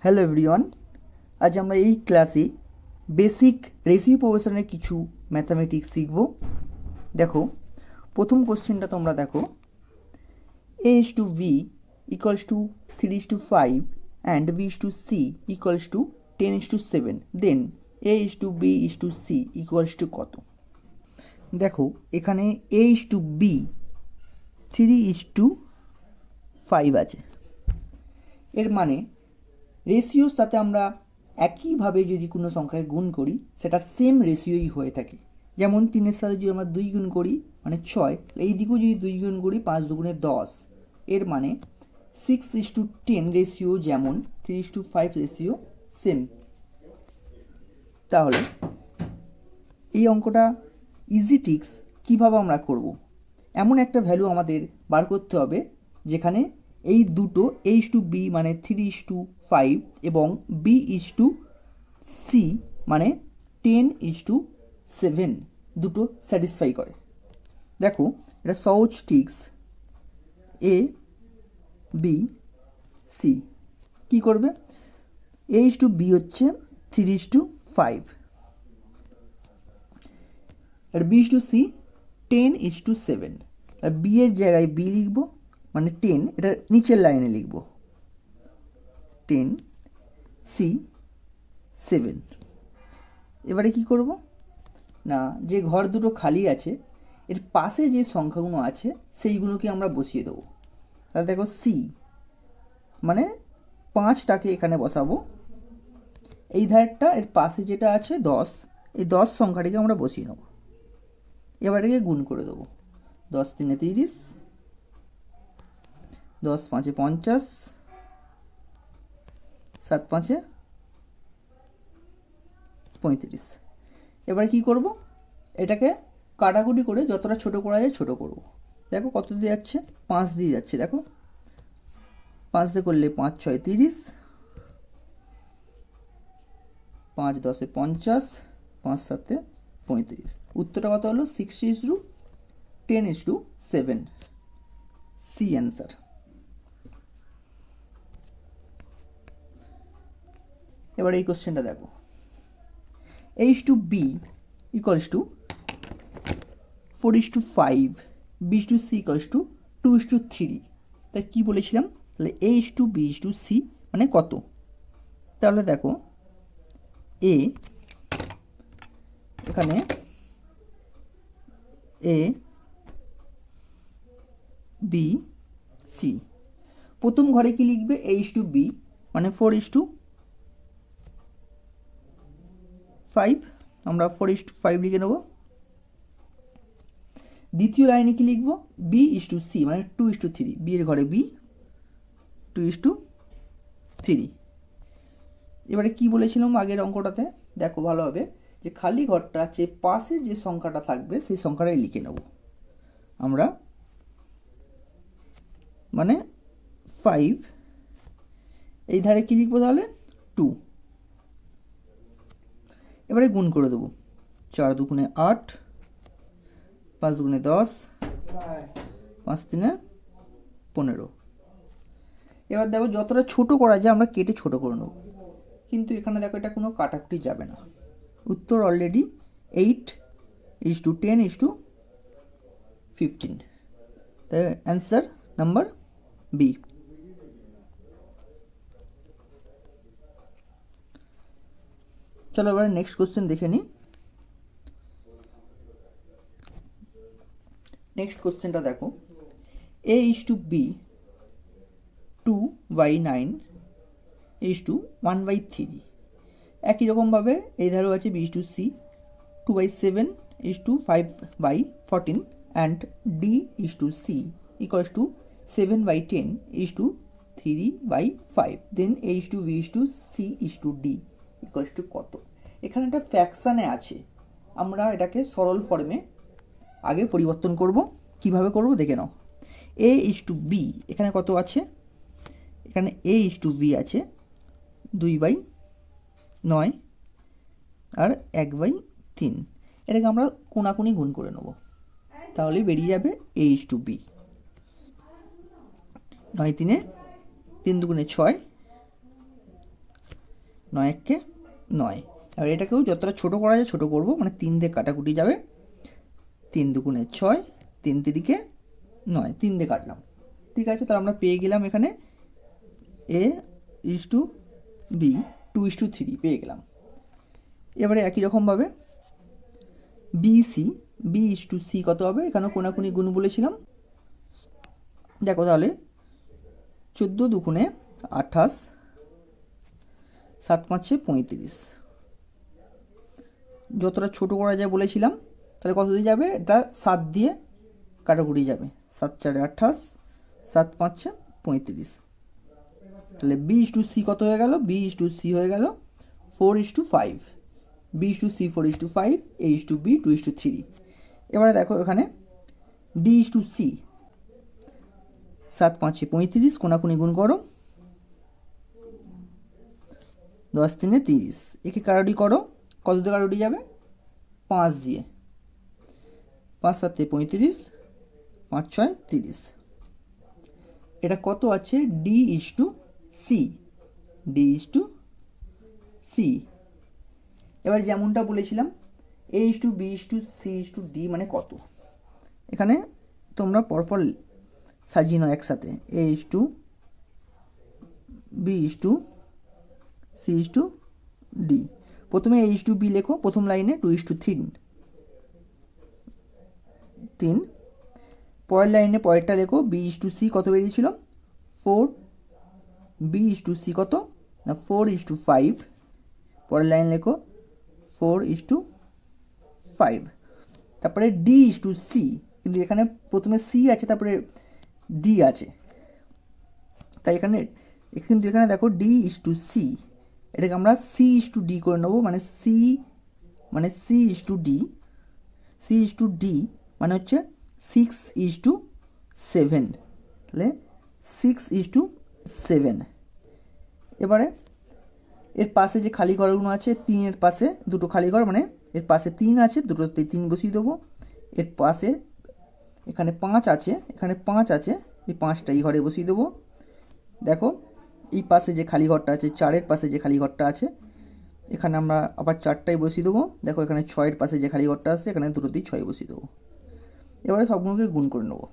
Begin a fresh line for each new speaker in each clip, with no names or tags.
Hello everyone, আজ আমরা এই ক্লাসে বেসিক রেশিও প্রফেশনের কিছু ম্যাথামেটিক্স শিখব। দেখো, প্রথম কোশ্চেনটা তোমরা দেখো, a is to b equals to 3 is to 5 and b is to c equals to 10 is to 7, then a is to b is to c equals to কত? দেখো, এখানে a is to b 3 is to 5 আছে। এর মানে রেশিওর সাথে আমরা একইভাবে যদি কোনো সংখ্যায় গুণ করি সেটা সেম রেশিওই হয়ে থাকে। যেমন 3-এর সাথে যদি আমরা 2 গুণ করি মানে 6, এই দিকেও যদি 2 গুণ করি 5 দুগুণে 10। এর মানে 6:10 রেশিও যেমন 3:5 রেশিও সেম। তাহলে এই অঙ্কটা ইজি ট্রিক্স কীভাবে আমরা করব, এমন একটা ভ্যালু আমাদের বার করতে হবে যেখানে এই দুটো a/b মানে 3:5 এবং b/c মানে 10:7 দুটো স্যাটিসফাই করে। দেখো, এটা সহজ ট্রিক্স। a b c কী করবে, a/b হচ্ছে 3:5 আর b/c 10:7। আর b এর জায়গায় b লিখব মানে 10, এটা নিচের লাইনে লিখব 10 c 7। এবারে কি করব না, যে ঘর দুটো খালি আছে এর পাশে যে সংখ্যাগুলো আছে সেইগুলোকে আমরা বসিয়ে দেবো। তাহলে দেখো c মানে 5টাকে এখানে বসাবো, এই ধারটা এর পাশে যেটা আছে 10, এই 10 সংখ্যাটিকে আমরা বসিয়ে নেব। এবারে গুণ করে দেবো, 10×3 = 30, 10×5 = 50, 7×5 = 35। এবারে কি করব, এটাকে কাটাকুটি করে যতটা ছোট করা যায় ছোট করব। দেখো কত দিয়ে যাচ্ছে, 5 দিয়ে যাচ্ছে। দেখো 5 দিয়ে করলে 5×6 = 30, 5×10 = 50, 5×7 = 35। উত্তরটা কত হলো, 6:10:7, সি অ্যান্সার। এবার এই কোশ্চেনটা দেখো, a/b equals to 4:5, b/c equals to 2:3। তাই কী বলেছিলাম, তাহলে a/b/c মানে কত? তাহলে দেখো a, এখানে a b c, প্রথম ঘরে কি লিখবে, a/b মানে 4:5, আমরা 4:5 লিখে নেব। দ্বিতীয় লাইনে কি লিখব, b/c মানে 2:3, b এর ঘরে b 2:3। এবারে কি বলেছিলাম আগের অঙ্কটাতে, দেখো ভালোভাবে, যে খালি ঘরটা আছে পাশে যে সংখ্যাটা থাকবে সেই সংখ্যাটাই লিখে নেব আমরা, মানে 5, এই ধারে কি লিখবো তাহলে 2। এবারে গুণ করে দেবো, 4×2 = 8, 5×2 = 10, 5×3 = 15। এবার দেখো যতটা ছোট করা যায় আমরা কেটে ছোট করে নেব, কিন্তু এখানে দেখো এটা কোনো কাটাকুটি যাবে না। উত্তর অলরেডি 8:10:15, তাই অ্যান্সার নাম্বার বি। চলো এবার নেক্সট কোশ্চেন দেখে নিই। নেক্সট কোশ্চেনটা দেখো, a/b 2/9 1/3। একই রকমভাবে এই ধারেও আছে b/c 2/7 5/14 and d/c equals to 7/10 3/5, then a/b/c/d equals to কত? এখানে একটা ফ্র্যাকশানে আছে, আমরা এটাকে সরল ফর্মে আগে পরিবর্তন করব। কিভাবে করব দেখে নাও। a/b এখানে কত আছে, এখানে a/b আছে 2/9 আর 1/3। এটাকে আমরা কোনাকুনি গুণ করে নেব, তাহলে বেরিয়ে যাবে a/b। 9×3 = 3, 2×6 9 একে 9। এবার এটাকেও যতটা ছোটো করা যায় ছোটো করবো, মানে 3 দিয়ে কাটাকুটি যাবে, 3 দুগুণে 6, 3 তিরিকে 9, 3 দিয়ে কাটলাম। ঠিক আছে, তাহলে আমরা পেয়ে গেলাম এখানে A:B 2:3 পেয়ে গেলাম। এবারে একই রকমভাবে B:C কত হবে, এখানেও কোনাকুনি গুণ বলেছিলাম। দেখো তাহলে 14 দুগুণে 28, 7 5 35, যতটা ছোটো করা যায় বলেছিলাম। তাহলে কত দিয়ে যাবে, এটা 7 দিয়ে কাটাকুটি যাবে, 7 4 28, 7 5 35। তাহলে B:C কত হয়ে গেল, B:C হয়ে গেল 4:5, B:C 4:5, A:B 2:3। এবারে দেখো এখানে D:C 7 5 35, কোনাকুনি গুণ করো, 10 3 30, একে কাটাকুটি করো, কত দিয়ে কাটাকুটি যাবে, 5 দিয়ে, 5 7 35, 5 6 30। এটা কত আছে, D:C, D:C। এবার যেমনটা বলেছিলাম A:B:C:D মানে কত, এখানে তোমরা পরপর সাজিয়ে নাও একসাথে, A:B:C:D। প্রথমে A:B লেখো, প্রথম লাইনে 2:3, পরের লাইনে পরেরটা লেখো, B:C কত বেরিয়েছিল 4, B:C কত না 4:5, পরের লাইন লেখো 4:5। তারপরে D:C, কিন্তু এখানে প্রথমে C আছে তারপরে D আছে, তাই এখানে কিন্তু এখানে দেখো D:C, এটাকে আমরা C:D করে নেবো, মানে C:D, C:D মানে হচ্ছে 6:7, তাহলে 6:7। এবারে এর পাশে যে খালি ঘরগুলো আছে, 3-এর পাশে দুটো খালি ঘর, মানে এর পাশে 3 আছে, দুটোতে 3 বসিয়ে দেবো। এর পাশে এখানে 5 আছে, এখানে 5 আছে, এই 5টা এই ঘরে বসিয়ে দেবো। দেখো এই পাশে যে খালি ঘরটা আছে, 4-এর পাশে যে খালি ঘরটা আছে, এখানে আমরা আবার 4টাই বসিয়ে দেবো। দেখো এখানে 6-এর পাশে যে খালি ঘরটা আছে, এখানে দুটোতেই 6 বসিয়ে দেবো। এবারে সবগুলোকে গুণ করে নেবো।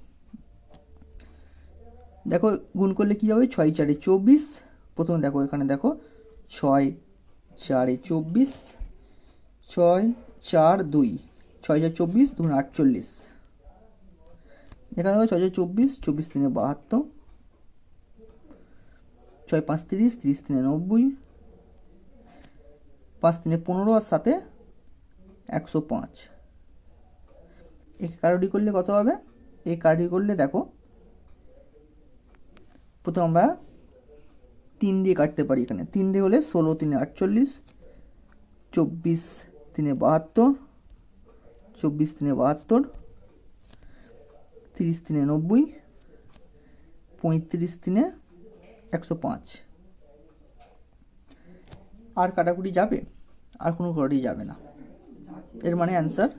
দেখো গুণ করলে কী হবে, 6 4 24। প্রথমে দেখো এখানে দেখো 6 4 24, 6 4 2, 6 4 24, 2 48। এখানে দেখো 6 4 24, 24 3 72, 6 5 30, 30 3 90, 5 3 15 আর 7 105। এই কাটাকুটি করলে কত হবে, এই কাটাকুটি করলে দেখো প্রথম আমরা 3 দিয়ে কাটতে পারি, এখানে 3 দিয়ে হলে 16 3 48, 24 3 72, 24 3 72, 30 3 90, 35 3 105। আর কাটাকুটি যাবে, আর কোনো কাটাকুটি যাবে না, এর মানে অ্যান্সার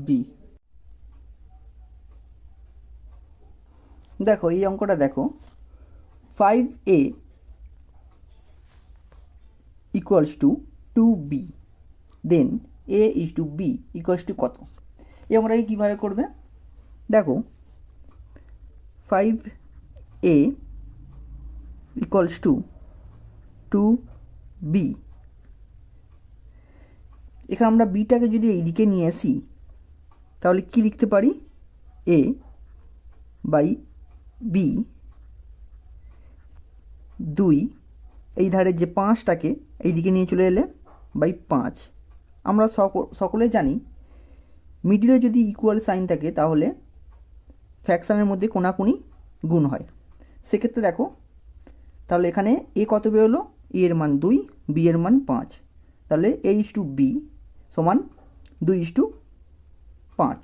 বি। দেখো এই অঙ্কটা দেখো, 5A equals to 2B, then A:B equals to কত। এই অঙ্কটাকে কীভাবে করবে, দেখো 5A equals to 2B, এখানে আমরা বিটাকে যদি এইদিকে নিয়ে আসি তাহলে কি লিখতে পারি, A/B 2, এই ধারে যে 5টাকে এইদিকে নিয়ে চলে এলে বাই 5। আমরা সকলে জানি মিডিলে যদি ইকুয়াল সাইন থাকে তাহলে ফ্র্যাকশানের মধ্যে কোনাকুনি গুণ হয়। সেক্ষেত্রে দেখো তাহলে এখানে এ কত বেরোলো, এ এর মান 2, বি এর মান 5, তাহলে A:B সমান 2:5।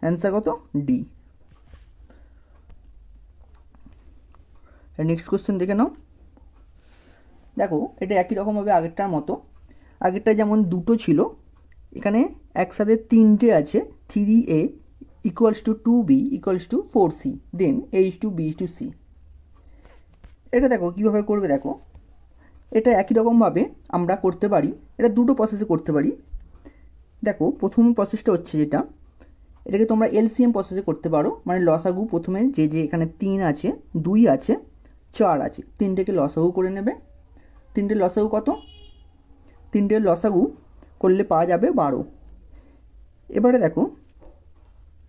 অ্যান্সার কত, ডি। নেক্সট কোশ্চেন দেখে নাও। দেখো এটা একই রকমভাবে আগেরটার মতো, আগেরটা যেমন দুটো ছিল, এখানে একসাথে 3টে আছে, 3A equals to 2B equals to 4C, then A:B:C। এটা দেখো কীভাবে করবে, দেখো এটা একই রকমভাবে আমরা করতে পারি, এটা দুটো প্রসেসে করতে পারি। দেখো প্রথম প্রসেসটা হচ্ছে যেটা, এটাকে তোমরা এলসিএম প্রসেসে করতে পারো, মানে লসাগু প্রথমে যে যে এখানে 3 আছে, 2 আছে, 4 আছে, তিনটেকে লসাগু করে নেবে। তিনটে লসাগু কত? তিনটে লসাগু করলে পাওয়া যাবে 12। এবারে দেখো,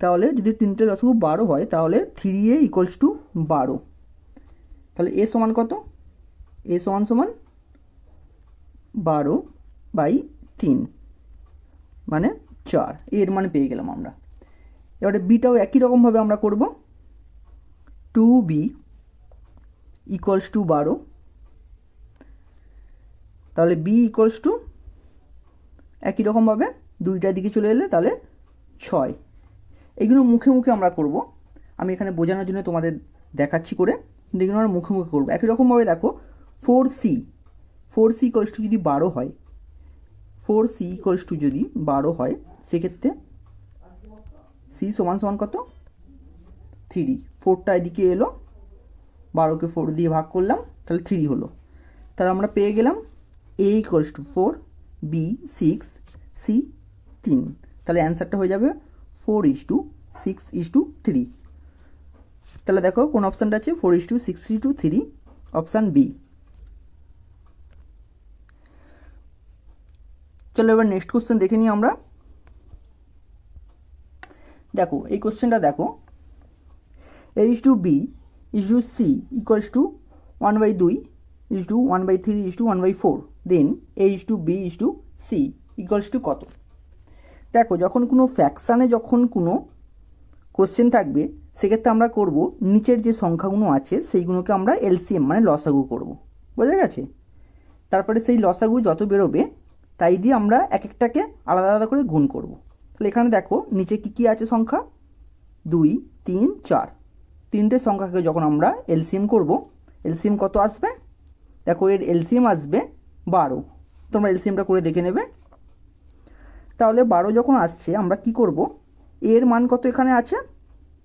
তাহলে যদি তিনটে লসাগু 12 হয় তাহলে 3a ইকুয়ালস টু 12। তাহলে এ সমান কত? এ সমান সমান 12/3 মানে 4, এর মানে পেয়ে গেলাম আমরা। এবারে বিটাও একই রকমভাবে আমরা করব, 2b ইকুয়ালস টু 12। তাহলে b ইকুয়ালস টু একই রকমভাবে দুইটার দিকে চলে এলে তাহলে 6। এগুলো মুখে মুখে আমরা করব, আমি এখানে বোঝানোর জন্য তোমাদের দেখাচ্ছি করে, কিন্তু এগুলো আমরা মুখে মুখে করবো। একই রকমভাবে দেখো 4c ইকুয়ালস টু যদি 12 হয়, 4c ইকুয়ালস টু যদি 12 হয়, সেক্ষেত্রে c সমান সমান কত? 3। 4টা এদিকে এলো, 12কে 4 দিয়ে ভাগ করলাম, তাহলে 3 হলো। তাহলে আমরা পেয়ে গেলাম a equals to 4, b 6, c 3। তাহলে অ্যান্সারটা হয়ে যাবে 4:6:3। তাহলে দেখো কোন অপশানটা আছে? 4:6:3, অপশান বি। চলো এবার নেক্সট কোশ্চেন দেখে নিই আমরা। দেখো এই কোশ্চেনটা দেখো, a:b c equals to 1/2 1/3 1/4, then a:b c equals to কত? দেখো যখন কোনো ফ্র্যাকশানে যখন কোনো কোশ্চেন থাকবে, সেক্ষেত্রে আমরা করব নিচের যে সংখ্যাগুলো আছে সেইগুলোকে আমরা এলসিএম মানে লসাগু করব, বোঝা গেছে? তারপরে সেই লসাগু যত বেরোবে তাই দিয়ে আমরা এক একটাকে আলাদা আলাদা করে গুণ করব। তাহলে এখানে দেখো নিচে কী কী আছে সংখ্যা, 2 3 4, তিনটে সংখ্যাকে যখন আমরা এলসিএম করব, এলসিএম কত আসবে? দেখো এর এলসিএম আসবে 12। তোমরা এলসিএমটা করে দেখে নেবে। তাহলে 12 যখন আসছে আমরা কি করব, এর মান কত এখানে আছে?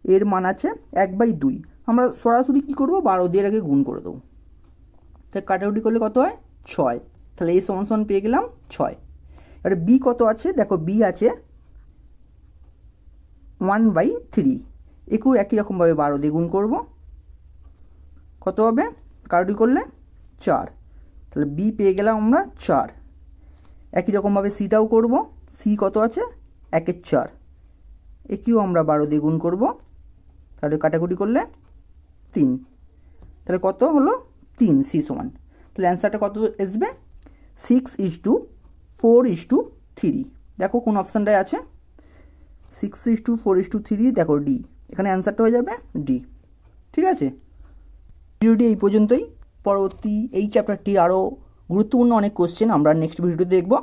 এর মান আছে 1/2। আমরা সরাসরি কী করব, 12 দিয়ে আগে গুণ করে দেবো। তাই কাটাকুটি করলে কত হয়? 6। তাহলে এই সমান পেয়ে গেলাম 6। এবারে বি কত আছে? দেখো বি আছে 1/3। একেও একই রকমভাবে 12 দিয়ে গুণ করব, কত হবে? কাটাকুটি করলে 4। তাহলে বি পেয়ে গেলাম আমরা 4। একই রকমভাবে সিটাও করব, সি কত আছে? 1/4। একেও আমরা 12 দিয়ে গুণ করব, তাহলে কাটাকুটি করলে 3। তাহলে কত হলো? 3, সি সমান। তাহলে অ্যান্সারটা কত আসবে? 6:4:3। দেখো কোন অপশানটায় আছে? 6:4:3, দেখো ডি। এখানে অ্যান্সারটা হয়ে যাবে ডি। ঠিক আছে, ভিডিওটি এই পর্যন্তই। পরবর্তী এই চ্যাপ্টারটির আরও গুরুত্বপূর্ণ অনেক কোশ্চেন আমরা নেক্সট ভিডিওতে দেখব।